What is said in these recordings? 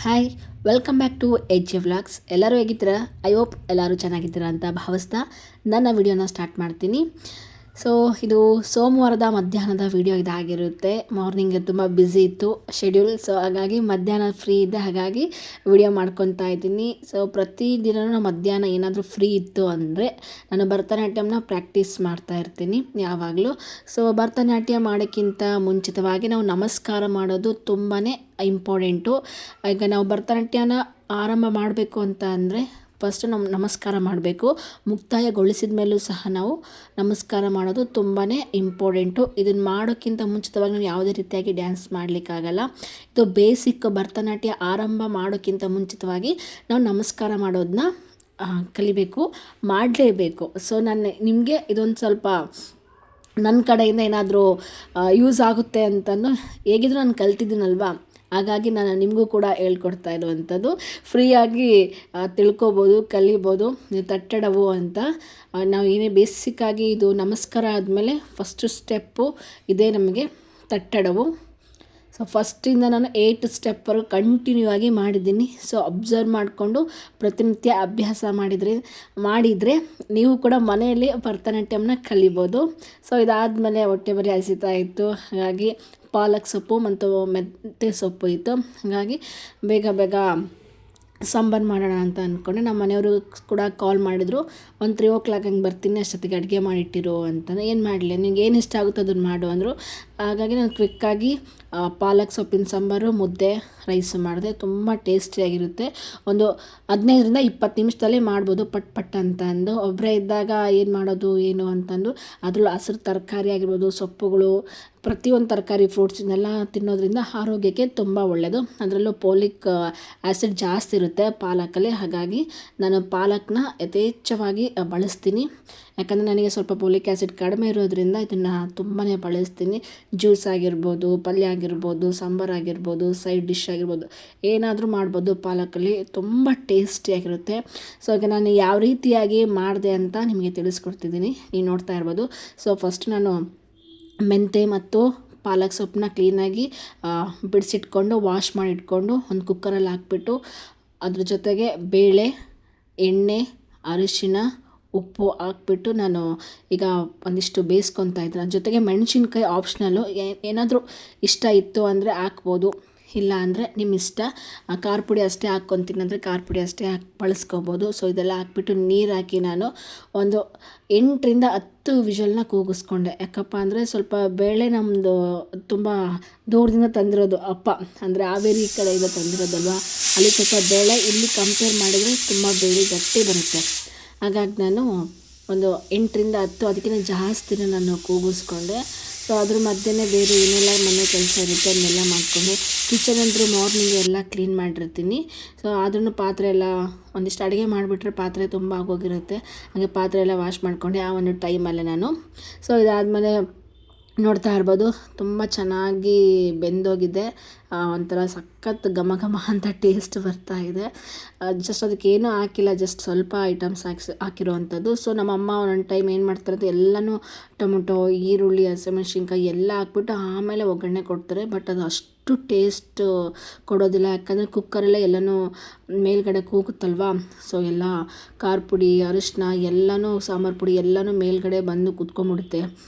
Hi, welcome back to ಎಜ್ vlogs. ಎಲ್ಲರೂ ಹೇಗಿದ್ದೀರಾ? ಐ ಹೋಪ್ ಎಲ್ಲರೂ ಚೆನ್ನಾಗಿದ್ದೀರಾ ಅಂತ ಭಾವಿಸ್ತಾ ನನ್ನ ವಿಡಿಯೋನ ಸ್ಟಾರ್ಟ್ ಮಾಡ್ತೀನಿ. ಸೊ ಇದು ಸೋಮವಾರದ ಮಧ್ಯಾಹ್ನದ ವಿಡಿಯೋ ಇದಾಗಿರುತ್ತೆ. ಮಾರ್ನಿಂಗ್ ತುಂಬ ಬ್ಯುಸಿ ಇತ್ತು ಶೆಡ್ಯೂಲ್, ಸೊ ಹಾಗಾಗಿ ಮಧ್ಯಾಹ್ನ ಫ್ರೀ ಇದ್ದೆ, ಹಾಗಾಗಿ ವಿಡಿಯೋ ಮಾಡ್ಕೊತಾ ಇದ್ದೀನಿ. ಸೊ ಪ್ರತಿದಿನ ಮಧ್ಯಾಹ್ನ ಏನಾದರೂ ಫ್ರೀ ಇತ್ತು ಅಂದರೆ ನಾನು ಭರತನಾಟ್ಯಂನ ಪ್ರಾಕ್ಟೀಸ್ ಮಾಡ್ತಾ ಇರ್ತೀನಿ ಯಾವಾಗಲೂ. ಸೊ ಭರತನಾಟ್ಯ ಮಾಡೋಕ್ಕಿಂತ ಮುಂಚಿತವಾಗಿ ನಾವು ನಮಸ್ಕಾರ ಮಾಡೋದು ತುಂಬಾ ಇಂಪಾರ್ಟೆಂಟು. ಈಗ ನಾವು ಭರತನಾಟ್ಯನ ಆರಂಭ ಮಾಡಬೇಕು ಅಂತ ಅಂದರೆ ಫಸ್ಟ್ ನಾವು ನಮಸ್ಕಾರ ಮಾಡಬೇಕು. ಮುಕ್ತಾಯಗೊಳಿಸಿದ ಮೇಲೂ ಸಹ ನಾವು ನಮಸ್ಕಾರ ಮಾಡೋದು ತುಂಬಾ ಇಂಪಾರ್ಟೆಂಟು. ಇದನ್ನು ಮಾಡೋಕ್ಕಿಂತ ಮುಂಚಿತವಾಗಿ ನಾವು ಯಾವುದೇ ರೀತಿಯಾಗಿ ಡ್ಯಾನ್ಸ್ ಮಾಡಲಿಕ್ಕಾಗಲ್ಲ. ಇದು ಬೇಸಿಕ್. ಭರತನಾಟ್ಯ ಆರಂಭ ಮಾಡೋಕ್ಕಿಂತ ಮುಂಚಿತವಾಗಿ ನಾವು ನಮಸ್ಕಾರ ಮಾಡೋದನ್ನ ಕಲಿಬೇಕು, ಮಾಡಲೇಬೇಕು. ಸೊ ನಿಮಗೆ ಇದೊಂದು ಸ್ವಲ್ಪ ನನ್ನ ಕಡೆಯಿಂದ ಏನಾದರೂ ಯೂಸ್ ಆಗುತ್ತೆ ಅಂತಂದು ಹೇಗಿದ್ರು ನಾನು ಕಲ್ತಿದ್ದೀನಲ್ವ, ಹಾಗಾಗಿ ನಾನು ನಿಮಗೂ ಕೂಡ ಹೇಳ್ಕೊಡ್ತಾ ಇರುವಂಥದ್ದು. ಫ್ರೀಯಾಗಿ ತಿಳ್ಕೊಬೋದು, ಕಲಿಬೋದು. ತಟ್ಟಡವು ಅಂತ ನಾವು ಏನೇ ಬೇಸಿಕ್ಕಾಗಿ ಇದು ನಮಸ್ಕಾರ ಆದಮೇಲೆ ಫಸ್ಟು ಸ್ಟೆಪ್ಪು ಇದೇ ನಮಗೆ ತಟ್ಟಡವು. ಸೊ ಫಸ್ಟಿಂದ ನಾನು 8 ಸ್ಟೆಪ್ವರೆಗೂ ಕಂಟಿನ್ಯೂ ಆಗಿ ಮಾಡಿದ್ದೀನಿ. ಸೊ ಅಬ್ಸರ್ವ್ ಮಾಡಿಕೊಂಡು ಪ್ರತಿನಿತ್ಯ ಅಭ್ಯಾಸ ಮಾಡಿದರೆ ನೀವು ಕೂಡ ಮನೆಯಲ್ಲಿ ಭರತನಾಟ್ಯಂನ ಕಲಿಬೋದು. ಸೊ ಇದಾದಮೇಲೆ ಹೊಟ್ಟೆ ಬರೀ ಹಸಿತಾ ಇತ್ತು, ಹಾಗಾಗಿ ಪಾಲಕ್ ಸೊಪ್ಪು ಮತ್ತು ಮೆಂತ್ಯ ಸೊಪ್ಪು ಇತ್ತು. ಹಾಗಾಗಿ ಬೇಗ ಬೇಗ ಸಾಂಬಾರು ಮಾಡೋಣ ಅಂತ ಅಂದ್ಕೊಂಡೆ. ನಮ್ಮ ಮನೆಯವರು ಕೂಡ ಕಾಲ್ ಮಾಡಿದರು, ಒಂದು 3 o'clock ಹಂಗೆ ಬರ್ತೀನಿ, ಅಷ್ಟೊತ್ತಿಗೆ ಅಡುಗೆ ಮಾಡಿಟ್ಟಿರು ಅಂತಂದು. ಏನು ಮಾಡಲಿ, ನಿಂಗೆ ಏನು ಇಷ್ಟ ಆಗುತ್ತೋ ಅದನ್ನು ಮಾಡು ಅಂದರು. ಹಾಗಾಗಿ ನಾನು ಕ್ವಿಕ್ಕಾಗಿ ಪಾಲಕ್ ಸೊಪ್ಪಿನ ಸಾಂಬಾರು, ಮುದ್ದೆ, ರೈಸ್ ಮಾಡಿದೆ. ತುಂಬ ಟೇಸ್ಟಿಯಾಗಿರುತ್ತೆ. ಒಂದು 15-20 ನಿಮಿಷದಲ್ಲೇ ಮಾಡ್ಬೋದು ಪಟ್ ಪಟ್ ಅಂತ ಅಂದು. ಒಬ್ಬರೇ ಇದ್ದಾಗ ಏನು ಮಾಡೋದು ಏನು ಅಂತಂದು, ಅದರಲ್ಲೂ ಹಸಿರು ತರಕಾರಿ ಆಗಿರ್ಬೋದು, ಸೊಪ್ಪುಗಳು, ಪ್ರತಿಯೊಂದು ತರಕಾರಿ ಫ್ರೂಟ್ಸ್ ಇದನ್ನೆಲ್ಲ ತಿನ್ನೋದ್ರಿಂದ ಆರೋಗ್ಯಕ್ಕೆ ತುಂಬ ಒಳ್ಳೆಯದು. ಅದರಲ್ಲೂ ಪೋಲಿಕ್ ಆ್ಯಸಿಡ್ ಜಾಸ್ತಿ ಇರುತ್ತೆ ಪಾಲಕಲ್ಲಿ. ಹಾಗಾಗಿ ನಾನು ಪಾಲಕ್ನ ಯಥೇಚ್ಛವಾಗಿ ಬಳಸ್ತೀನಿ. ಯಾಕಂದರೆ ನನಗೆ ಸ್ವಲ್ಪ ಪೋಲಿಕ್ ಆ್ಯಸಿಡ್ ಕಡಿಮೆ ಇರೋದ್ರಿಂದ ಇದನ್ನು ತುಂಬಾ ಬಳಸ್ತೀನಿ. ಜ್ಯೂಸ್ ಆಗಿರ್ಬೋದು, ಪಲ್ಯ ಆಗಿರ್ಬೋದು, ಸಾಂಬಾರು ಆಗಿರ್ಬೋದು, ಸೈಡ್ ಡಿಶ್ ಆಗಿರ್ಬೋದು, ಏನಾದರೂ ಮಾಡ್ಬೋದು ಪಾಲಕಲ್ಲಿ. ತುಂಬ ಟೇಸ್ಟಿಯಾಗಿರುತ್ತೆ. ಸೊ ಈಗ ನಾನು ಯಾವ ರೀತಿಯಾಗಿ ಮಾಡಿದೆ ಅಂತ ನಿಮಗೆ ತಿಳಿಸ್ಕೊಡ್ತಿದ್ದೀನಿ, ನೀವು ನೋಡ್ತಾ ಇರ್ಬೋದು. ಸೊ ಫಸ್ಟ್ ನಾನು ಮೆಂತೆ ಮತ್ತು ಪಾಲಕ್ ಸೊಪ್ಪನ್ನ ಕ್ಲೀನಾಗಿ ಬಿಡಿಸಿಟ್ಕೊಂಡು ವಾಶ್ ಮಾಡಿ ಇಟ್ಕೊಂಡು ಒಂದು ಕುಕ್ಕರಲ್ಲಿ ಹಾಕ್ಬಿಟ್ಟು ಅದ್ರ ಜೊತೆಗೆ ಬೇಳೆ, ಎಣ್ಣೆ, ಅರಿಶಿನ, ಉಪ್ಪು ಹಾಕ್ಬಿಟ್ಟು ನಾನು ಈಗ ಒಂದಿಷ್ಟು ಬೇಯಿಸ್ಕೊತಾ ಇದ್ದೀನಿ. ಅದ್ರ ಜೊತೆಗೆ ಮೆಣಸಿನ್ಕಾಯಿ ಆಪ್ಷನಲ್ಲು, ಏನಾದರೂ ಇಷ್ಟ ಇತ್ತು ಅಂದರೆ ಹಾಕ್ಬೋದು, ಇಲ್ಲ ಅಂದರೆ ನಿಮ್ಮ ಇಷ್ಟ. ಖಾರ ಪುಡಿ ಅಷ್ಟೇ ಹಾಕ್ಕೊತೀನಿ ಅಂದರೆ ಖಾರ ಪುಡಿ ಅಷ್ಟೇ ಬಳಸ್ಕೊಬೋದು. ಸೊ ಇದೆಲ್ಲ ಹಾಕ್ಬಿಟ್ಟು ನೀರು ಹಾಕಿ ನಾನು ಒಂದು 8-10 ವಿಷಲ್ನ ಕೂಗಿಸ್ಕೊಂಡೆ. ಯಾಕಪ್ಪ ಅಂದರೆ ಸ್ವಲ್ಪ ಬೇಳೆ ನಮ್ಮದು ತುಂಬ ದೂರದಿಂದ ತಂದಿರೋದು, ಅಪ್ಪ ಅಂದರೆ ಹಾವೇರಿ ಕಡೆಯಿಂದ ತಂದಿರೋದಲ್ವ, ಅಲ್ಲಿ ಸ್ವಲ್ಪ ಬೇಳೆ ಇಲ್ಲಿ ಕಂಪೇರ್ ಮಾಡಿದರೆ ತುಂಬ ಬೇಳೆ ಗಟ್ಟಿ ಬರುತ್ತೆ. ಹಾಗಾಗಿ ನಾನು ಒಂದು 8-10, ಅದಕ್ಕಿಂತ ಜಾಸ್ತಿನ ನಾನು ಕೂಗಿಸ್ಕೊಂಡೆ. ಸೊ ಅದ್ರ ಮಧ್ಯೆ ಬೇರೆ ಏನೆಲ್ಲ ಮನೆ ಕೆಲಸ ಇರುತ್ತೆ ಅದನ್ನೆಲ್ಲ ಮಾಡಿಕೊಂಡು, ಕಿಚನ್ ಅಂದರೂ ಮಾರ್ನಿಂಗ್ ಎಲ್ಲ ಕ್ಲೀನ್ ಮಾಡಿರ್ತೀನಿ. ಸೊ ಆದ್ರೂ ಪಾತ್ರೆ ಎಲ್ಲ ಒಂದಿಷ್ಟು ಅಡುಗೆ ಮಾಡಿಬಿಟ್ರೆ ಪಾತ್ರೆ ತುಂಬ ಆಗೋಗಿರುತ್ತೆ. ಹಾಗೆ ಪಾತ್ರೆ ಎಲ್ಲ ವಾಶ್ ಮಾಡಿಕೊಂಡೆ ಆ ಒಂದು ಟೈಮಲ್ಲೇ ನಾನು. ಸೊ ಇದಾದಮೇಲೆ ನೋಡ್ತಾ ಇರ್ಬೋದು, ತುಂಬ ಚೆನ್ನಾಗಿ ಬೆಂದೋಗಿದೆ. ಒಂಥರ ಸಖತ್ ಘಮ ಘಮ ಅಂತ ಟೇಸ್ಟ್ ಬರ್ತಾಯಿದೆ. ಜಸ್ಟ್ ಅದಕ್ಕೇನೂ ಹಾಕಿಲ್ಲ, ಜಸ್ಟ್ ಸ್ವಲ್ಪ ಐಟಮ್ಸ್ ಹಾಕಿರೋವಂಥದ್ದು. ಸೊ ನಮ್ಮಮ್ಮ ಒಂದೊಂದು ಟೈಮ್ ಏನು ಮಾಡ್ತಾರೆ, ಎಲ್ಲನೂ ಟೊಮೊಟೊ, ಈರುಳ್ಳಿ, ಹಸಿಮೆಣ್ಸಿನ್ಕಾಯಿ ಎಲ್ಲ ಹಾಕ್ಬಿಟ್ಟು ಆಮೇಲೆ ಒಗ್ಗರಣೆ ಕೊಡ್ತಾರೆ. ಬಟ್ ಅದು ಅಷ್ಟು ಟೇಸ್ಟ್ ಕೊಡೋದಿಲ್ಲ. ಯಾಕಂದರೆ ಕುಕ್ಕರಲ್ಲೇ ಎಲ್ಲನೂ ಮೇಲ್ಗಡೆ ಕೂಗುತ್ತಲ್ವ. ಸೊ ಎಲ್ಲ ಖಾರ ಪುಡಿ, ಅರಿಶಿನ ಎಲ್ಲನೂ, ಸಾಂಬಾರು ಪುಡಿ ಎಲ್ಲನೂ ಮೇಲ್ಗಡೆ ಬಂದು ಕುತ್ಕೊಂಡ್ಬಿಡುತ್ತೆ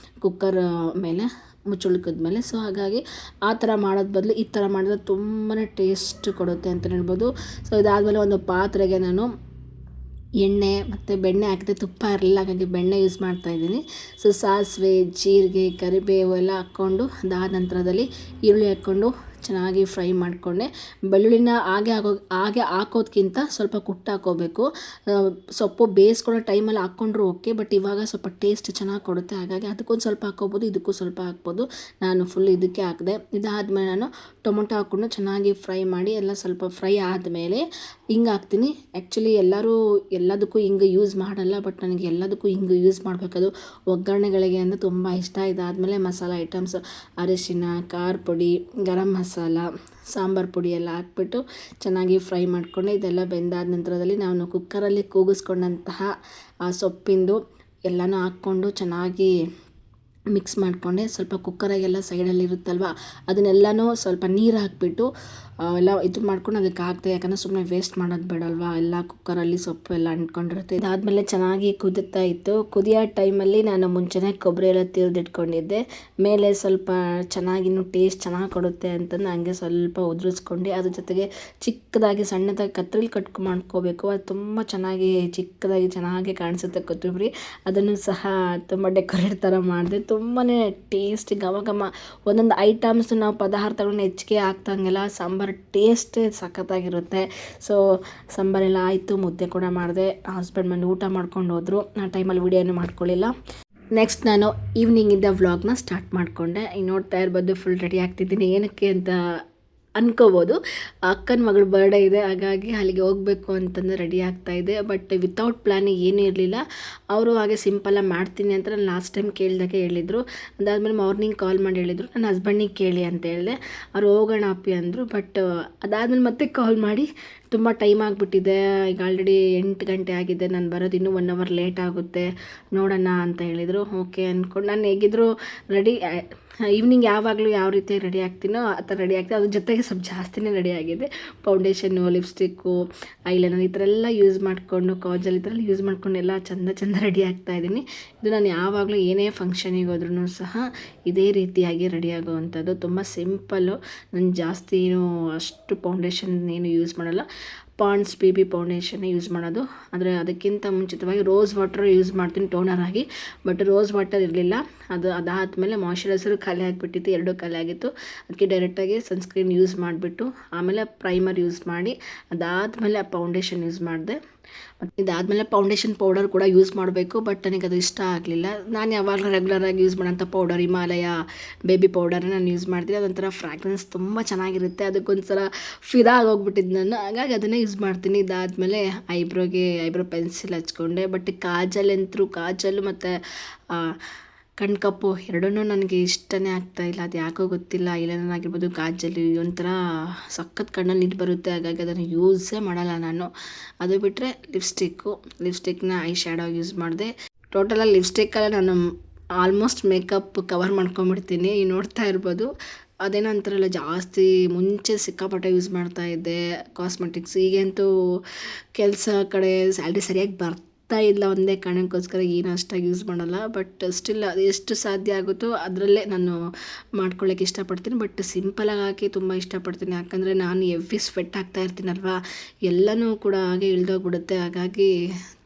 ಕುಕ್ಕರ್ ಮೇಲೆ ಮುಚ್ಚುಳ್ಕಿದ್ಮೇಲೆ. ಸೊ ಹಾಗಾಗಿ ಆ ಥರ ಮಾಡೋದು ಬದಲು ಈ ಥರ ಮಾಡಿದ್ರೆ ತುಂಬಾ ಟೇಸ್ಟ್ ಕೊಡುತ್ತೆ ಅಂತ ಹೇಳ್ಬೋದು. ಸೊ ಇದಾದಮೇಲೆ ಒಂದು ಪಾತ್ರೆಗೆ ನಾನು ಎಣ್ಣೆ ಮತ್ತು ಬೆಣ್ಣೆ ಹಾಕಿದೆ, ತುಪ್ಪ ಇರಲಿಲ್ಲ, ಹಾಗಾಗಿ ಬೆಣ್ಣೆ ಯೂಸ್ ಮಾಡ್ತಾಯಿದ್ದೀನಿ. ಸೊ ಸಾಸಿವೆ, ಜೀರಿಗೆ, ಕರಿಬೇವು ಎಲ್ಲ ಹಾಕ್ಕೊಂಡು, ಅದಾದ ನಂತರದಲ್ಲಿ ಈರುಳ್ಳಿ ಹಾಕ್ಕೊಂಡು ಚೆನ್ನಾಗಿ ಫ್ರೈ ಮಾಡಿಕೊಂಡೆ. ಬೆಳ್ಳುಳ್ಳಿನ ಹಾಗೆ ಹಾಕೋದ್ಕಿಂತ ಸ್ವಲ್ಪ ಹಾಕ್ಕೋಬೇಕು. ಸೊಪ್ಪು ಬೇಯಿಸ್ಕೊಳ್ಳೋ ಟೈಮಲ್ಲಿ ಹಾಕ್ಕೊಂಡ್ರು ಓಕೆ, ಬಟ್ ಇವಾಗ ಸ್ವಲ್ಪ ಟೇಸ್ಟ್ ಚೆನ್ನಾಗಿ ಕೊಡುತ್ತೆ. ಹಾಗಾಗಿ ಅದಕ್ಕೊಂದು ಸ್ವಲ್ಪ ಹಾಕ್ಕೋಬೋದು, ಇದಕ್ಕೂ ಸ್ವಲ್ಪ ಹಾಕ್ಬೋದು. ನಾನು ಫುಲ್ ಇದಕ್ಕೆ ಹಾಕಿದೆ. ಇದಾದಮೇಲೆ ನಾನು ಟೊಮೊಟೊ ಹಾಕ್ಕೊಂಡು ಚೆನ್ನಾಗಿ ಫ್ರೈ ಮಾಡಿ, ಎಲ್ಲ ಸ್ವಲ್ಪ ಫ್ರೈ ಆದಮೇಲೆ ಹಿಂಗೆ ಹಾಕ್ತೀನಿ. ಆ್ಯಕ್ಚುಲಿ ಎಲ್ಲದಕ್ಕೂ ಹಿಂಗೆ ಯೂಸ್ ಮಾಡಲ್ಲ, ಬಟ್ ನನಗೆ ಎಲ್ಲದಕ್ಕೂ ಹಿಂಗೆ ಯೂಸ್ ಮಾಡಬೇಕದು ಒಗ್ಗರಣೆಗಳಿಗೆ ಅಂದರೆ ತುಂಬ ಇಷ್ಟ. ಇದಾದಮೇಲೆ ಮಸಾಲ ಐಟಮ್ಸ್, ಅರಿಶಿನ, ಖಾರ ಪುಡಿ, ಗರಂ ಮಸಾಲ, ಸಾಂಬಾರು ಪುಡಿ ಎಲ್ಲ ಹಾಕ್ಬಿಟ್ಟು ಚೆನ್ನಾಗಿ ಫ್ರೈ ಮಾಡಿಕೊಂಡೆ. ಇದೆಲ್ಲ ಬೆಂದಾದ ನಂತರದಲ್ಲಿ ನಾನು ಕುಕ್ಕರಲ್ಲಿ ಕೂಗಿಸ್ಕೊಂಡಂತಹ ಆ ಸೊಪ್ಪಿಂದು ಎಲ್ಲನೂ ಹಾಕ್ಕೊಂಡು ಚೆನ್ನಾಗಿ ಮಿಕ್ಸ್ ಮಾಡಿಕೊಂಡೆ. ಸ್ವಲ್ಪ ಕುಕ್ಕರಾಗೆಲ್ಲ ಸೈಡಲ್ಲಿ ಇರುತ್ತಲ್ವ, ಅದನ್ನೆಲ್ಲನೂ ಸ್ವಲ್ಪ ನೀರು ಹಾಕಿಬಿಟ್ಟು ಎಲ್ಲ ಇದು ಮಾಡ್ಕೊಂಡು ಅದಕ್ಕೆ ಹಾಕ್ದೆ, ಯಾಕಂದರೆ ಸುಮ್ಮನೆ ವೇಸ್ಟ್ ಮಾಡೋದು ಬೇಡಲ್ವಾ, ಎಲ್ಲ ಕುಕ್ಕರಲ್ಲಿ ಸೊಪ್ಪು ಎಲ್ಲ ಅಂಟ್ಕೊಂಡಿರುತ್ತೆ. ಇದಾದಮೇಲೆ ಚೆನ್ನಾಗಿ ಕುದೀತಾ ಇತ್ತು. ಕುದಿಯೋ ಟೈಮಲ್ಲಿ ನಾನು ಮುಂಚೆನೇ ಕೊಬ್ಬರಿ ಎಲ್ಲ ತಿರ್ದಿಟ್ಕೊಂಡಿದ್ದೆ. ಮೇಲೆ ಸ್ವಲ್ಪ ಚೆನ್ನಾಗಿ ಇನ್ನೂ ಟೇಸ್ಟ್ ಚೆನ್ನಾಗಿ ಕೊಡುತ್ತೆ ಅಂತಂದು ಹಂಗೆ ಸ್ವಲ್ಪ ಉದುರಿಸ್ಕೊಂಡು, ಅದ್ರ ಜೊತೆಗೆ ಚಿಕ್ಕದಾಗಿ ಸಣ್ಣದಾಗಿ ಕತ್ತರಿಲಿ ಮಾಡ್ಕೋಬೇಕು. ಅದು ತುಂಬ ಚೆನ್ನಾಗಿ ಚಿಕ್ಕದಾಗಿ ಚೆನ್ನಾಗಿ ಕಾಣಿಸುತ್ತೆ ಕೊತ್ತಂಬರಿ. ಅದನ್ನು ಸಹ ತುಂಬ ಡೆಕೋರೇಟ್ ಥರ ಮಾಡಿದೆ. ತುಂಬಾ ಟೇಸ್ಟಿ ಘಮ ಘಮ ಒಂದೊಂದು ಐಟಮ್ಸ್ ನಾವು ಪದಾರ್ಥಗಳನ್ನ ಹೆಚ್ಚಿಗೆ ಹಾಕ್ದಂಗೆಲ್ಲ ಸಾಂಬಾರು ಟೇಸ್ಟ್ ಸಖತ್ತಾಗಿರುತ್ತೆ. ಸೊ ಸಾಂಬಾರೆಲ್ಲ ಆಯಿತು, ಮುದ್ದೆ ಕೂಡ ಮಾಡಿದೆ. ಹಸ್ಬೆಂಡ್ ಬಂದು ಊಟ ಮಾಡ್ಕೊಂಡು ಹೋದರು. ಆ ಟೈಮಲ್ಲಿ ವಿಡಿಯೋನು ಮಾಡ್ಕೊಳ್ಳಿಲ್ಲ. ನೆಕ್ಸ್ಟ್ ನಾನು ಈವ್ನಿಂಗಿಂದ ವ್ಲಾಗ್ನ ಸ್ಟಾರ್ಟ್ ಮಾಡಿಕೊಂಡೆ. ಈಗ ನೋಡ್ತಾ ಇರ್ಬೋದು ಫುಲ್ ರೆಡಿ ಆಗ್ತಿದ್ದೀನಿ. ಏನಕ್ಕೆ ಅಂತ ಅನ್ಕೋಬೋದು, ಅಕ್ಕನ ಮಗಳ ಬರ್ಡೇ ಇದೆ, ಹಾಗಾಗಿ ಅಲ್ಲಿಗೆ ಹೋಗಬೇಕು ಅಂತಂದು ರೆಡಿ ಆಗ್ತಾಯಿದ್ದೆ. ಬಟ್ ವಿತೌಟ್ ಪ್ಲ್ಯಾನಿಂಗ್ ಏನೂ ಇರಲಿಲ್ಲ. ಅವರು ಹಾಗೆ ಸಿಂಪಲ್ಲಾಗಿ ಮಾಡ್ತೀನಿ ಅಂತ ನಾನು ಲಾಸ್ಟ್ ಟೈಮ್ ಕೇಳಿದಾಗೆ ಹೇಳಿದರು. ಅದಾದಮೇಲೆ ಮಾರ್ನಿಂಗ್ ಕಾಲ್ ಮಾಡಿ ಹೇಳಿದರು, ನನ್ನ ಹಸ್ಬೆಂಡಿಗೆ ಕೇಳಿ ಅಂತ ಹೇಳಿದೆ. ಅವ್ರು ಹೋಗೋಣ ಅಪ್ಪಿ ಅಂದರು. ಬಟ್ ಅದಾದಮೇಲೆ ಮತ್ತೆ ಕಾಲ್ ಮಾಡಿ ತುಂಬ ಟೈಮ್ ಆಗಿಬಿಟ್ಟಿದೆ, ಈಗ ಆಲ್ರೆಡಿ 8 ಗಂಟೆ ಆಗಿದೆ, ನಾನು ಬರೋದು ಇನ್ನೂ 1 ಅವರ್ ಲೇಟ್ ಆಗುತ್ತೆ, ನೋಡೋಣ ಅಂತ ಹೇಳಿದರು. ಓಕೆ ಅಂದ್ಕೊಂಡು ನಾನು ಹೇಗಿದ್ರು ರೆಡಿ ಈವ್ನಿಂಗ್ ಯಾವಾಗಲೂ ಯಾವ ರೀತಿ ರೆಡಿ ಆಗ್ತೀನೋ ಆ ಥರ ರೆಡಿ ಆಗ್ತೀನಿ. ಅದ್ರ ಜೊತೆಗೆ ಸ್ವಲ್ಪ ಜಾಸ್ತಿನೇ ರೆಡಿ ಆಗಿದೆ. ಫೌಂಡೇಶನ್ನು, ಲಿಪ್ಸ್ಟಿಕ್ಕು, ಐಲೈನರ್ ಈ ಥರ ಎಲ್ಲ ಯೂಸ್ ಮಾಡಿಕೊಂಡು, ಕಾಜಲ್ ಈ ಥರ ಎಲ್ಲ ಯೂಸ್ ಮಾಡ್ಕೊಂಡು ಎಲ್ಲ ಚಂದ ರೆಡಿ ಆಗ್ತಾಯಿದ್ದೀನಿ. ಇದು ನಾನು ಯಾವಾಗಲೂ ಏನೇ ಫಂಕ್ಷನಿಗೆ ಹೋದ್ರೂ ಸಹ ಇದೇ ರೀತಿಯಾಗಿ ರೆಡಿ ಆಗೋವಂಥದ್ದು. ತುಂಬ ಸಿಂಪಲ್ಲು. ನಾನು ಜಾಸ್ತಿ ಏನು ಅಷ್ಟು ಫೌಂಡೇಶನ್ ಏನು ಯೂಸ್ ಮಾಡಲ್ಲ. ಪಾಂಡ್ಸ್ BB ಫೌಂಡೇಶನ್ನೇ ಯೂಸ್ ಮಾಡೋದು. ಆದರೆ ಅದಕ್ಕಿಂತ ಮುಂಚಿತವಾಗಿ ರೋಸ್ ವಾಟರ್ ಯೂಸ್ ಮಾಡ್ತೀನಿ ಟೋನರ್ ಆಗಿ. ಬಟ್ ರೋಸ್ ವಾಟರ್ ಇರಲಿಲ್ಲ. ಅದಾದಮೇಲೆ ಮಾಯ್ಶ್ಚರೈಸರು ಖಾಲಿ ಆಗಿಬಿಟ್ಟಿತ್ತು, 2 ಖಾಲಿ ಆಗಿತ್ತು. ಅದಕ್ಕೆ ಡೈರೆಕ್ಟಾಗಿ ಸನ್ಸ್ಕ್ರೀನ್ ಯೂಸ್ ಮಾಡಿಬಿಟ್ಟು ಆಮೇಲೆ ಪ್ರೈಮರ್ ಯೂಸ್ ಮಾಡಿ ಅದಾದಮೇಲೆ ಫೌಂಡೇಶನ್ ಯೂಸ್ ಮಾಡಿದೆ. ಮತ್ತು ಇದಾದಮೇಲೆ ಫೌಂಡೇಶನ್ ಪೌಡರ್ ಕೂಡ ಯೂಸ್ ಮಾಡಬೇಕು. ಬಟ್ ನನಗೆ ಅದು ಇಷ್ಟ ಆಗಲಿಲ್ಲ. ನಾನು ಯಾವಾಗಲೂ ರೆಗ್ಯುಲರಾಗಿ ಯೂಸ್ ಮಾಡೋಂಥ ಪೌಡರ್ ಹಿಮಾಲಯ ಬೇಬಿ ಪೌಡರ್ನ ನಾನು ಯೂಸ್ ಮಾಡ್ತೀನಿ. ಅದೊಂಥರ ಫ್ರಾಗ್ರೆನ್ಸ್ ತುಂಬ ಚೆನ್ನಾಗಿರುತ್ತೆ. ಅದಕ್ಕೊಂದ್ಸಲ ಫಿದಾ ಆಗೋಗ್ಬಿಟ್ಟಿದ್ದು ನಾನು, ಹಾಗಾಗಿ ಅದನ್ನೇ ಯೂಸ್ ಮಾಡ್ತೀನಿ. ಇದಾದಮೇಲೆ ಐಬ್ರೋ ಪೆನ್ಸಿಲ್ ಹಚ್ಕೊಂಡೆ. ಬಟ್ ಕಾಜಲ್ ಮತ್ತು ಕಣ್ಕಪ್ಪು ಎರಡನ್ನೂ ನನಗೆ ಇಷ್ಟನೇ ಆಗ್ತಾಯಿಲ್ಲ. ಅದು ಯಾಕೋ ಗೊತ್ತಿಲ್ಲ. ಐಲೈನರ್ ಆಗಿರ್ಬೋದು, ಕಾಜಲು ಒಂಥರ ಸಖತ್ ಕಣ್ಣಲ್ಲಿ ನೀರು ಬರುತ್ತೆ, ಹಾಗಾಗಿ ಅದನ್ನು ಯೂಸೇ ಮಾಡಲ್ಲ ನಾನು. ಅದು ಬಿಟ್ಟರೆ ಲಿಪ್ಸ್ಟಿಕ್ನ ಐ ಶ್ಯಾಡೋ ಯೂಸ್ ಮಾಡಿದೆ. ಟೋಟಲಾಗಿ ಲಿಪ್ಸ್ಟಿಕ್ಕಲ್ಲಿ ನಾನು ಆಲ್ಮೋಸ್ಟ್ ಮೇಕಪ್ ಕವರ್ ಮಾಡ್ಕೊಂಬಿಡ್ತೀನಿ. ಈಗ ನೋಡ್ತಾ ಇರ್ಬೋದು. ಅದೇನೋ ಅಂತಾರಲ್ಲ, ಜಾಸ್ತಿ ಮುಂಚೆ ಸಿಕ್ಕಾಪಟ್ಟೆ ಯೂಸ್ ಮಾಡ್ತಾಯಿದ್ದೆ ಕಾಸ್ಮೆಟಿಕ್ಸ್. ಈಗಂತೂ ಕೆಲಸ ಕಡೆ ಸ್ಯಾಲ್ರಿ ಸರಿಯಾಗಿ ಇಲ್ಲ, ಒಂದೇ ಕಾರಣಕ್ಕೋಸ್ಕರ ಏನು ಅಷ್ಟಾಗಿ ಯೂಸ್ ಮಾಡಲ್ಲ. ಬಟ್ ಸ್ಟಿಲ್ ಅದು ಎಷ್ಟು ಸಾಧ್ಯ ಆಗುತ್ತೋ ಅದರಲ್ಲೇ ನಾನು ಮಾಡ್ಕೊಳ್ಳೋಕೆ ಇಷ್ಟಪಡ್ತೀನಿ. ಬಟ್ ಸಿಂಪಲಾಗಿ ಹಾಕಿ ತುಂಬ ಇಷ್ಟಪಡ್ತೀನಿ. ಯಾಕಂದರೆ ನಾನು ಎವ್ರಿ ಸ್ವೆಟ್ ಆಗ್ತಾ ಇರ್ತೀನಲ್ವ, ಎಲ್ಲನೂ ಕೂಡ ಹಾಗೆ ಇಳ್ದೋಗ್ಬಿಡುತ್ತೆ. ಹಾಗಾಗಿ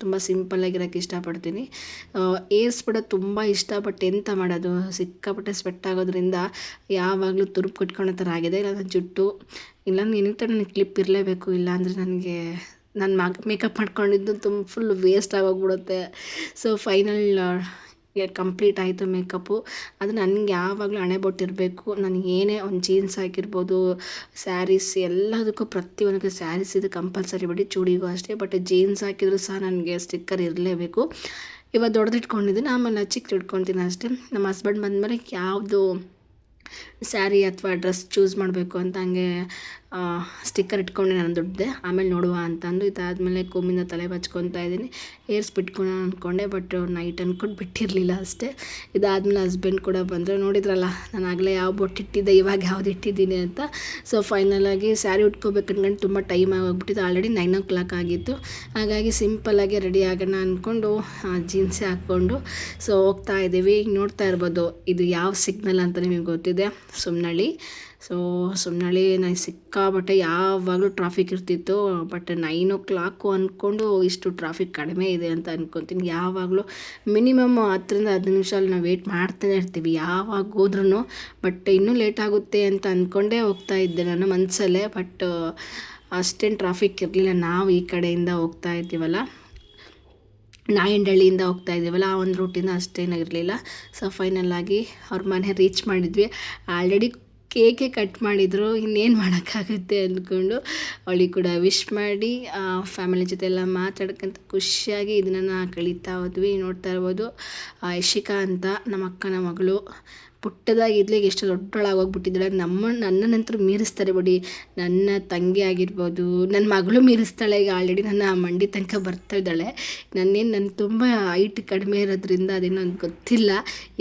ತುಂಬ ಸಿಂಪಲ್ಲಾಗಿರೋಕ್ಕೆ ಇಷ್ಟಪಡ್ತೀನಿ. ಏರ್ಸ್ ಬಿಡೋದು ತುಂಬ ಇಷ್ಟ. ಬಟ್ ಎಂತ ಮಾಡೋದು, ಸಿಕ್ಕಾಪಟ್ಟೆ ಸ್ವೆಟ್ ಆಗೋದ್ರಿಂದ ಯಾವಾಗಲೂ ತುರುಪು ಕಟ್ಕೊಳ್ಳೋ ಥರ ಆಗಿದೆ. ಇಲ್ಲ ಜುಟ್ಟು ಇಲ್ಲಾಂದ್ರೆ ಏನಿತ್ತು ನನಗೆ ಕ್ಲಿಪ್ ಇರಲೇಬೇಕು. ಇಲ್ಲಾಂದರೆ ನನಗೆ ನಾನು ಮೇಕಪ್ ಮಾಡ್ಕೊಂಡಿದ್ದು ಫುಲ್ ವೇಸ್ಟ್ ಆಗೋಗ್ಬಿಡುತ್ತೆ. ಸೊ ಫೈನಲ್ ಕಂಪ್ಲೀಟ್ ಆಯಿತು ಮೇಕಪ್ಪು. ಅದು ನನಗೆ ಯಾವಾಗಲೂ ಹಣೆಬೊಟ್ಟಿರಬೇಕು. ನನಗೆ ಏನೇ ಒಂದು ಜೀನ್ಸ್ ಹಾಕಿರ್ಬೋದು, ಸ್ಯಾರೀಸ್ ಎಲ್ಲದಕ್ಕೂ ಪ್ರತಿಯೊಂದಕ್ಕೂ ಸ್ಯಾರೀಸ್ ಇದು ಕಂಪಲ್ಸರಿ ಬಿಡಿ, ಚೂಡಿಗೂ ಅಷ್ಟೇ. ಬಟ್ ಜೀನ್ಸ್ ಹಾಕಿದರೂ ಸಹ ನನಗೆ ಸ್ಟಿಕ್ಕರ್ ಇರಲೇಬೇಕು. ಇವಾಗ ದೊಡ್ಡದಿಟ್ಕೊಂಡಿದ್ದೀನಿ, ಆಮೇಲೆ ಚಿಕ್ಕದು ಇಟ್ಕೊತೀನಿ ಅಷ್ಟೇ. ನಮ್ಮ ಹಸ್ಬೆಂಡ್ ಬಂದಮೇಲೆ ಯಾವುದು ಸ್ಯಾರಿ ಅಥವಾ ಡ್ರೆಸ್ ಚೂಸ್ ಮಾಡಬೇಕು ಅಂತ ಹಂಗೆ ಸ್ಟಿಕ್ಕರ್ ಇಟ್ಕೊಂಡೆ ನಾನು ದುಡ್ದೆ. ಆಮೇಲೆ ನೋಡುವ ಅಂತಂದು ಇದಾದಮೇಲೆ ಕೊಮ್ಮಿಂದ ತಲೆ ಬಚ್ಕೊತಾ ಇದ್ದೀನಿ. ಏರ್ಸ್ ಬಿಟ್ಕೊಳ ಅಂದ್ಕೊಂಡೆ, ಬಟ್ ನೈಟ್ ಅಂದ್ಕೊಂಡು ಬಿಟ್ಟಿರಲಿಲ್ಲ ಅಷ್ಟೇ. ಇದಾದಮೇಲೆ ಹಸ್ಬೆಂಡ್ ಕೂಡ ಬಂದರು. ನೋಡಿದ್ರಲ್ಲ ನಾನು ಆಗಲೇ ಯಾವ ಬೊಟ್ಟಿಟ್ಟಿದ್ದೆ, ಇವಾಗ ಯಾವ್ದು ಇಟ್ಟಿದ್ದೀನಿ ಅಂತ. ಸೊ ಫೈನಲಾಗಿ ಸ್ಯಾರಿ ಉಟ್ಕೋಬೇಕು ಅನ್ಕೊಂಡು ತುಂಬ ಟೈಮ್ ಆಗೋಗ್ಬಿಟ್ಟಿದ್ದು. ಆಲ್ರೆಡಿ 9 o'clock ಆಗಿತ್ತು. ಹಾಗಾಗಿ ಸಿಂಪಲ್ಲಾಗಿ ರೆಡಿ ಆಗೋಣ ಅಂದ್ಕೊಂಡು ಜೀನ್ಸೇ ಹಾಕ್ಕೊಂಡು ಸೊ ಹೋಗ್ತಾ ಇದ್ದೀವಿ. ಈಗ ನೋಡ್ತಾ ಇರ್ಬೋದು, ಇದು ಯಾವ ಸಿಗ್ನಲ್ ಅಂತ ನಿಮಗೆ ಗೊತ್ತಿದೆ, ಸುಮ್ನಹಳ್ಳಿ. ಸೊ ಸುಮ್ನಹಳ್ಳಿ ನನಗೆ ಸಿಕ್ಕಾಬಟ್ಟೆ ಯಾವಾಗಲೂ ಟ್ರಾಫಿಕ್ ಇರ್ತಿತ್ತು. ಬಟ್ 9 o'clock ಅಂದ್ಕೊಂಡು ಇಷ್ಟು ಟ್ರಾಫಿಕ್ ಕಡಿಮೆ ಇದೆ ಅಂತ ಅಂದ್ಕೊತೀನಿ. ಯಾವಾಗಲೂ ಮಿನಿಮಮ್ 10ರಿಂದ 15 ನಿಮಿಷ ನಾವು ವೆಯ್ಟ್ ಮಾಡ್ತಾನೆ ಇರ್ತೀವಿ ಯಾವಾಗ ಹೋದ್ರೂ. ಬಟ್ ಇನ್ನೂ ಲೇಟ್ ಆಗುತ್ತೆ ಅಂತ ಅಂದ್ಕೊಂಡೇ ಹೋಗ್ತಾ ಇದ್ದೆ ನಾನು ಮನಸ್ಸಲ್ಲೇ. ಬಟ್ ಅಷ್ಟೇನು ಟ್ರಾಫಿಕ್ ಇರಲಿಲ್ಲ. ನಾವು ಈ ಕಡೆಯಿಂದ ಹೋಗ್ತಾ ಇದ್ದೀವಲ್ಲ, ನಾಯಂಡಹಳ್ಳಿಯಿಂದ ಹೋಗ್ತಾ ಇದ್ದೀವಲ್ಲ, ಆ ಒಂದು ರೂಟಿಂದ ಅಷ್ಟೇನಾಗಿರಲಿಲ್ಲ. ಸೊ ಫೈನಲ್ಲಾಗಿ ಅವ್ರ ಮನೆ ರೀಚ್ ಮಾಡಿದ್ವಿ. ಆಲ್ರೆಡಿ ಕೇಕೆ ಕಟ್ ಮಾಡಿದರು, ಇನ್ನೇನು ಮಾಡೋಕ್ಕಾಗುತ್ತೆ ಅಂದ್ಕೊಂಡು ಅವಳಿಗೆ ಕೂಡ ವಿಶ್ ಮಾಡಿ ಫ್ಯಾಮಿಲಿ ಜೊತೆ ಎಲ್ಲ ಮಾತಾಡ್ಕೊಂತ ಖುಷಿಯಾಗಿ ಇದನ್ನು ಕಳೀತಾ ಹೋದ್ವಿ. ನೋಡ್ತಾ ಇರ್ಬೋದು, ಯಶಿಕಾ ಅಂತ ನಮ್ಮ ಅಕ್ಕನ ಮಗಳು, ಪುಟ್ಟದಾಗಿದ್ಲಿಗೆ ಎಷ್ಟು ದೊಡ್ಡೊಳಾಗೋಗ್ಬಿಟ್ಟಿದ್ದಾಳೆ. ನನ್ನಂತರೂ ಮೀರಿಸ್ತಾರೆ ಬಿಡಿ. ನನ್ನ ತಂಗಿ ಆಗಿರ್ಬೋದು, ನನ್ನ ಮಗಳು ಮೀರಿಸ್ತಾಳೆ. ಈಗ ಆಲ್ರೆಡಿ ನನ್ನ ಮಂಡಿ ತನಕ ಬರ್ತಾ ಇದ್ದಾಳೆ. ನನ್ನ ತುಂಬ ಹೈಟ್ ಕಡಿಮೆ ಇರೋದ್ರಿಂದ ಅದೇನೋ ಗೊತ್ತಿಲ್ಲ,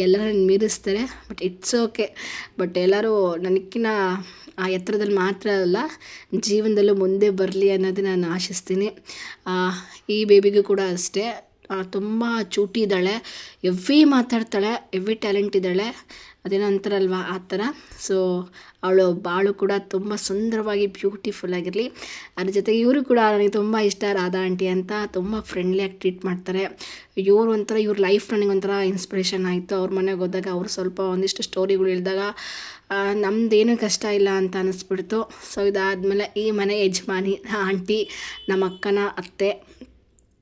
ಎಲ್ಲರೂ ನನ್ನ ಮೀರಿಸ್ತಾರೆ. But it's okay. ಬಟ್ ಎಲ್ಲರೂ ನನಕ್ಕಿಂತ ಆ ಎತ್ತರದಲ್ಲಿ ಮಾತ್ರ ಅಲ್ಲ, ಜೀವನದಲ್ಲೂ ಮುಂದೆ ಬರಲಿ ಅನ್ನೋದು ನಾನು ಆಶಿಸ್ತೀನಿ. ಈ ಬೇಬಿಗೂ ಕೂಡ ಅಷ್ಟೇ, ತುಂಬ ಚೂಟಿ ಇದ್ದಾಳೆ, ಎವ್ವಿ ಮಾತಾಡ್ತಾಳೆ, ಎವ್ವಿ ಟ್ಯಾಲೆಂಟ್ ಇದ್ದಾಳೆ, ಅದೇನೋ ಅಂತಾರಲ್ವ ಆ ಥರ. ಸೊ ಅವಳು ಬಾಳು ಕೂಡ ತುಂಬ ಸುಂದರವಾಗಿ ಬ್ಯೂಟಿಫುಲ್ ಆಗಿರಲಿ. ಅದ್ರ ಜೊತೆಗೆ ಇವರು ಕೂಡ ನನಗೆ ತುಂಬ ಇಷ್ಟ, ರಾಧಾ ಆಂಟಿ ಅಂತ ತುಂಬ ಫ್ರೆಂಡ್ಲಿಯಾಗಿ ಟ್ರೀಟ್ ಮಾಡ್ತಾರೆ. ಇವ್ರ ಲೈಫ್ ನನಗೊಂಥರ ಇನ್ಸ್ಪಿರೇಷನ್ ಆಯಿತು. ಅವ್ರ ಮನೆಗೆ ಹೋದಾಗ ಅವರು ಸ್ವಲ್ಪ ಒಂದಿಷ್ಟು ಸ್ಟೋರಿಗಳು ಹೇಳಿದಾಗ ನಮ್ಮದೇನು ಕಷ್ಟ ಇಲ್ಲ ಅಂತ ಅನ್ನಿಸ್ಬಿಡ್ತು. ಸೊ ಇದಾದಮೇಲೆ ಈ ಮನೆ ಯಜಮಾನಿ ಆಂಟಿ, ನಮ್ಮ ಅಕ್ಕನ ಅತ್ತೆ.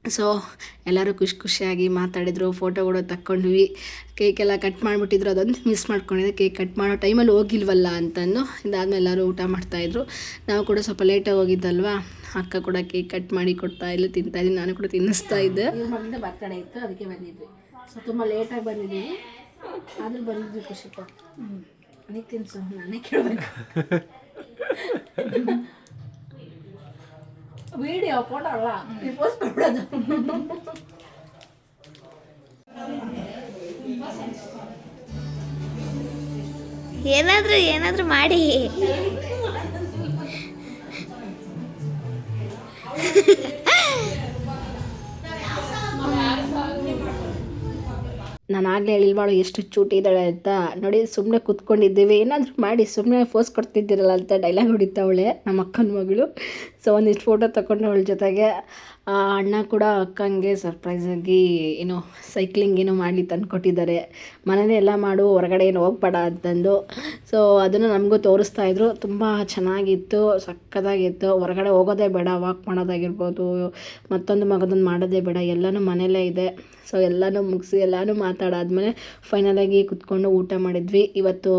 ಸೊ ಎಲ್ಲರೂ ಖುಷಿಯಾಗಿ ಮಾತಾಡಿದರು, ಫೋಟೋಗಳು ತಕ್ಕೊಂಡ್ವಿ, ಕೇಕೆಲ್ಲ ಕಟ್ ಮಾಡಿಬಿಟ್ಟಿದ್ರು. ಅದೊಂದು ಮಿಸ್ ಮಾಡ್ಕೊಂಡಿದ್ದೆ, ಕೇಕ್ ಕಟ್ ಮಾಡೋ ಟೈಮಲ್ಲಿ ಹೋಗಿಲ್ವಲ್ಲ ಅಂತಂದು. ಇದಾದಮೇಲೆ ಎಲ್ಲರೂ ಊಟ ಮಾಡ್ತಾಯಿದ್ರು. ನಾವು ಕೂಡ ಸ್ವಲ್ಪ ಲೇಟಾಗಿ ಹೋಗಿದ್ದಲ್ವ, ಅಕ್ಕ ಕೂಡ ಕೇಕ್ ಕಟ್ ಮಾಡಿ ಕೊಡ್ತಾಯಿಲ್ಲ, ತಿಂತಾಯಿದ್ದೀನಿ, ನಾನು ಕೂಡ ತಿನ್ನಿಸ್ತಾ ಇದ್ದೆ. ಮಗನಿಂದ ಬರ್ತಡೇ ಇತ್ತು, ಅದಕ್ಕೆ ಬಂದಿದ್ವಿ. ಸೊ ತುಂಬ ಲೇಟಾಗಿ ಬಂದಿದ್ದೀವಿ, ಆದರೂ ಬಂದಿದ್ವಿ ಖುಷಿ ಪಟ್ಟು. ನನಗೆ ತಿನ್ಸು, ನಾನೇ ಕೇಳಬೇಕು. ವಿಡಿಯೋ ಫೋಟೋ ಅಲ್ಲ, ಪೋಸ್ಟ್ ಮಾಡ್ಬಿಡೋದು. ಏನಾದ್ರೂ ಮಾಡಿ. ನಾನು ಆಗಲೇ ಹೇಳಿಲ್ವಾಳು ಎಷ್ಟು ಚೂಟಿ ಇದ್ದಾಳೆ ಅಂತ. ನೋಡಿ ಸುಮ್ಮನೆ ಕೂತ್ಕೊಂಡಿದ್ದೀವಿ, ಏನಾದರೂ ಮಾಡಿ ಸುಮ್ಮನೆ ಫೋಸ್ ಕೊಡ್ತಿದ್ದೀರಲ್ಲ ಅಂತ ಡೈಲಾಗ್ ಹೊಡಿತಾವಳೆ ನಮ್ಮ ಅಕ್ಕನ ಮಗಳು. ಸೊ ಒಂದಿಷ್ಟು ಫೋಟೋ ತಗೊಂಡು ಅವಳ ಜೊತೆಗೆ ಅಣ್ಣ ಕೂಡ ಅಕ್ಕಂಗೆ ಸರ್ಪ್ರೈಸಾಗಿ ಏನೋ ಸೈಕ್ಲಿಂಗ್ ಏನೋ ಮಾಡಲಿ ತಂದುಕೊಟ್ಟಿದ್ದಾರೆ. ಮನೇಲಿ ಎಲ್ಲ ಮಾಡು, ಹೊರಗಡೆ ಏನು ಹೋಗ್ಬೇಡ ಅಂತಂದು. ಸೊ ಅದನ್ನು ನಮಗೂ ತೋರಿಸ್ತಾಯಿದ್ರು, ತುಂಬ ಚೆನ್ನಾಗಿತ್ತು, ಸಕ್ಕತ್ತಾಗಿತ್ತು. ಹೊರಗಡೆ ಹೋಗೋದೇ ಬೇಡ, ವಾಕ್ ಮಾಡೋದಾಗಿರ್ಬೋದು, ಮತ್ತೊಂದು ಮಗದೊಂದು ಮಾಡೋದೇ ಬೇಡ, ಎಲ್ಲನೂ ಮನೇಲೇ ಇದೆ. ಸೊ ಎಲ್ಲನೂ ಮುಗಿಸಿ ಎಲ್ಲನೂ ಮಾತಾಡಾದ್ಮೇಲೆ ಫೈನಲಾಗಿ ಕುತ್ಕೊಂಡು ಊಟ ಮಾಡಿದ್ವಿ. ಇವತ್ತು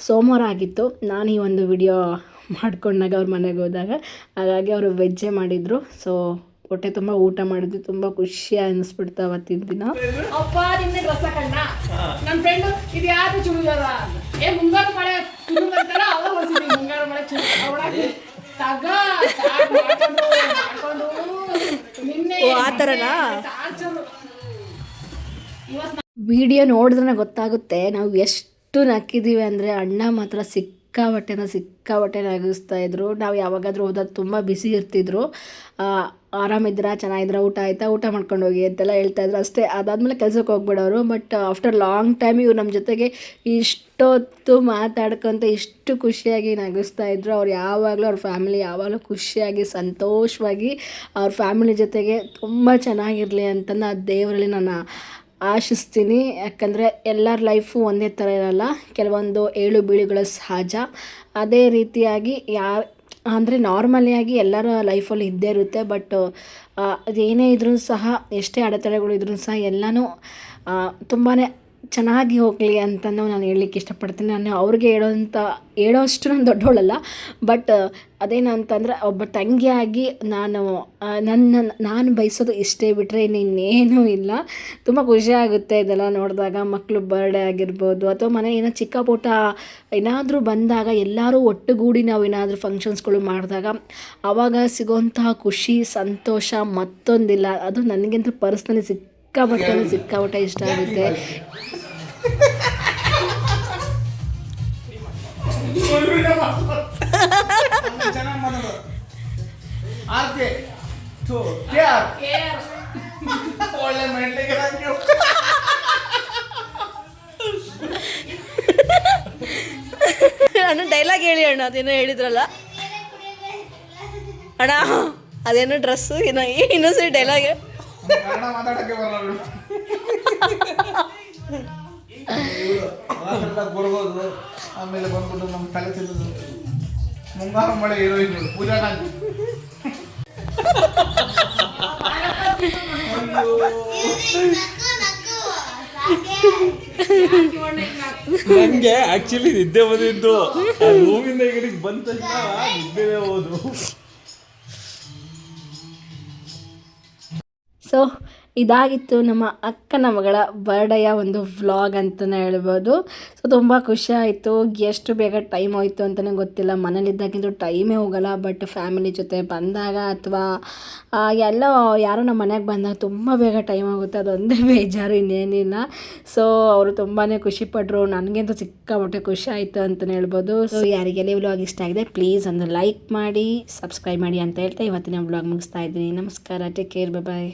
ಸೋಮವಾರ ಆಗಿತ್ತು, ನಾನು ಈ ಒಂದು ವಿಡಿಯೋ ಮಾಡ್ಕೊಂಡಾಗ ಅವ್ರ ಮನೆಗೆ ಹೋದಾಗ, ಹಾಗಾಗಿ ಅವರು ವೆಜ್ಜೇ ಮಾಡಿದರು. ಸೊ ಹೊಟ್ಟೆ ತುಂಬ ಊಟ ಮಾಡಿದ್ವಿ, ತುಂಬ ಖುಷಿ ಅನ್ನಿಸ್ಬಿಡ್ತು ಅವತ್ತಿನ ದಿನ. ಅಪ್ಪ ನಿನ್ನೆ ಡ್ರೆಸ್ ಹಾಕಣ್ಣ, ನನ್ನ ಫ್ರೆಂಡು ಇದು ಯಾರು ಚುಡಿದಾರ ಮುಂಗಾರು ಮಳೆ ಅಂತಾರ, ಅವಾಗ ಹೊಲ್ಸಿದ್ವಿ ಮುಂಗಾರು ಮಳೆ ತಗ ಮಾಡ್ಕೊಂಡು ನಿನ್ನೆ ಆ ಥರನಾ ವಿಡಿಯೋ ನೋಡಿದ್ರೆ ಗೊತ್ತಾಗುತ್ತೆ ನಾವು ಎಷ್ಟು ನಕ್ಕಿದ್ದೀವಿ ಅಂದರೆ. ಅಣ್ಣ ಮಾತ್ರ ಸಿಕ್ಕಾಬಟ್ಟೆ ನಗಿಸ್ತಾಯಿದ್ರು. ನಾವು ಯಾವಾಗಾದರೂ ಹೋದಾಗ ತುಂಬ ಬಿಸಿ ಇರ್ತಿದ್ರು. ಆರಾಮಿದ್ರಾ, ಚೆನ್ನಾಗಿದ್ರ, ಊಟ ಆಯಿತಾ, ಊಟ ಮಾಡ್ಕೊಂಡು ಹೋಗಿ ಅಂತೆಲ್ಲ ಹೇಳ್ತಾಯಿದ್ರು ಅಷ್ಟೇ. ಅದಾದಮೇಲೆ ಕೆಲ್ಸಕ್ಕೆ ಹೋಗ್ಬಿಡೋರು. ಬಟ್ ಆಫ್ಟರ್ ಲಾಂಗ್ ಟೈಮ್ ಇವ್ರು ನಮ್ಮ ಜೊತೆಗೆ ಇಷ್ಟೊತ್ತು ಮಾತಾಡ್ಕೊತ ಇಷ್ಟು ಖುಷಿಯಾಗಿ ನಗಿಸ್ತಾಯಿದ್ರು. ಅವ್ರು ಯಾವಾಗಲೂ ಅವ್ರ ಫ್ಯಾಮಿಲಿ ಯಾವಾಗಲೂ ಖುಷಿಯಾಗಿ ಸಂತೋಷವಾಗಿ ಅವ್ರ ಫ್ಯಾಮಿಲಿ ಜೊತೆಗೆ ತುಂಬ ಚೆನ್ನಾಗಿರಲಿ ಅಂತ ದೇವರಲ್ಲಿ ನಾನು ಆಶಿಸ್ತೀನಿ. ಯಾಕಂದರೆ ಎಲ್ಲರ ಲೈಫು ಒಂದೇ ಥರ ಇರಲ್ಲ, ಕೆಲವೊಂದು ಏಳು ಬೀಳುಗಳು ಸಹಜ. ಅದೇ ರೀತಿಯಾಗಿ ಅಂದರೆ ನಾರ್ಮಲಿಯಾಗಿ ಎಲ್ಲರ ಲೈಫಲ್ಲಿ ಇದ್ದೇ ಇರುತ್ತೆ. ಬಟ್ ಅದೇನೇ ಇದ್ರೂ ಸಹ, ಎಷ್ಟೇ ಅಡೆತಡೆಗಳು ಇದ್ರೂ ಸಹ ಎಲ್ಲನೂ ತುಂಬಾ ಚೆನ್ನಾಗಿ ಹೋಗಲಿ ಅಂತಲೂ ನಾನು ಹೇಳಲಿಕ್ಕೆ ಇಷ್ಟಪಡ್ತೀನಿ. ನಾನು ಅವ್ರಿಗೆ ಹೇಳೋಷ್ಟು ನಾನು ದೊಡ್ಡವಳಲ್ಲ. ಬಟ್ ಅದೇನಂತಂದರೆ ಒಬ್ಬ ತಂಗಿಯಾಗಿ ನಾನು ಬಯಸೋದು ಇಷ್ಟೇ, ಬಿಟ್ಟರೆ ಇನ್ನೇನೂ ಇಲ್ಲ. ತುಂಬ ಖುಷಿಯಾಗುತ್ತೆ ಇದೆಲ್ಲ ನೋಡಿದಾಗ. ಮಕ್ಕಳು ಬರ್ಡೇ ಆಗಿರ್ಬೋದು, ಅಥವಾ ಮನೆ ಏನೋ ಚಿಕ್ಕ ಪುಟ್ಟ ಏನಾದರೂ ಬಂದಾಗ ಎಲ್ಲರೂ ಒಟ್ಟುಗೂಡಿ ನಾವು ಏನಾದರೂ ಫಂಕ್ಷನ್ಸ್ಗಳು ಮಾಡಿದಾಗ ಆವಾಗ ಸಿಗೋಂತಹ ಖುಷಿ, ಸಂತೋಷ ಮತ್ತೊಂದಿಲ್ಲ. ಅದು ನನಗಂತೂ ಪರ್ಸ್ನಲಿ ಸಿಕ್ಕಾಪಟ್ಟೆ ಇಷ್ಟ ಆಗುತ್ತೆ. ನಾನು ಡೈಲಾಗ್ ಹೇಳಿ ಅಣ್ಣ, ಅದೇನೋ ಹೇಳಿದ್ರಲ್ಲ ಅಣ್ಣ, ಅದೇನೋ ಡ್ರೆಸ್ಸು ಇನ್ನೊಂದ್ಸರಿ ಡೈಲಾಗ್. ಬರ್ಬೋದು. ಆಮೇಲೆ ಬಂದ್ಬಿಟ್ಟು ನಮ್ಮ ತಲೆ ತಿನ್ನೋದು ಮುಂಗಾರು ಮಳೆ ಹೀರೋಯಿನ್ ಪೂಜಾ ಗಾಂಧಿ. ನನಗೆ ಆಕ್ಚುಲಿ ನಿದ್ದೆ ಬಂದಿದ್ದು, ರೂಮಿಂದ ಈ ಕಡೆಗೆ ಬಂದ ತಕ್ಷಣ ನಿದ್ದೆ ಹೋದು. ಸೊ ಇದಾಗಿತ್ತು ನಮ್ಮ ಅಕ್ಕನ ಮಗಳ ಬರ್ಡೇಯ ಒಂದು ವ್ಲಾಗ್ ಅಂತಲೇ ಹೇಳ್ಬೋದು. ಸೊ ತುಂಬ ಖುಷಿ ಆಯಿತು. ಎಷ್ಟು ಬೇಗ ಟೈಮ್ ಹೋಯಿತು ಅಂತಲೇ ಗೊತ್ತಿಲ್ಲ. ಮನೇಲಿದ್ದಾಗಿಂದು ಟೈಮೇ ಹೋಗಲ್ಲ. ಬಟ್ ಫ್ಯಾಮಿಲಿ ಜೊತೆ ಬಂದಾಗ ಅಥವಾ ಎಲ್ಲೋ ಯಾರೋ ನಮ್ಮ ಮನೆಗೆ ಬಂದಾಗ ತುಂಬ ಬೇಗ ಟೈಮ್ ಆಗುತ್ತೆ. ಅದೊಂದೇ ಬೇಜಾರು, ಇನ್ನೇನಿಲ್ಲ. ಸೊ ಅವರು ತುಂಬಾ ಖುಷಿಪಟ್ಟರು. ನನಗಂತೂ ಸಿಕ್ಕಾಪಟ್ಟೆ ಖುಷಿ ಆಯಿತು ಅಂತಲೇ ಹೇಳ್ಬೋದು. ಸೊ ಯಾರಿಗೆಲ್ಲ ಈ ವ್ಲಾಗ್ ಇಷ್ಟ ಆಗಿದೆ ಪ್ಲೀಸ್ ಒಂದು ಲೈಕ್ ಮಾಡಿ, ಸಬ್ಸ್ಕ್ರೈಬ್ ಮಾಡಿ ಅಂತ ಹೇಳ್ತಾ ಇವತ್ತಿನ ವ್ಲಾಗ್ ಮುಗಿಸ್ತಾ ಇದ್ದೀನಿ. ನಮಸ್ಕಾರ, ಟೇಕ್ ಕೇರ್, ಬಾಯ್.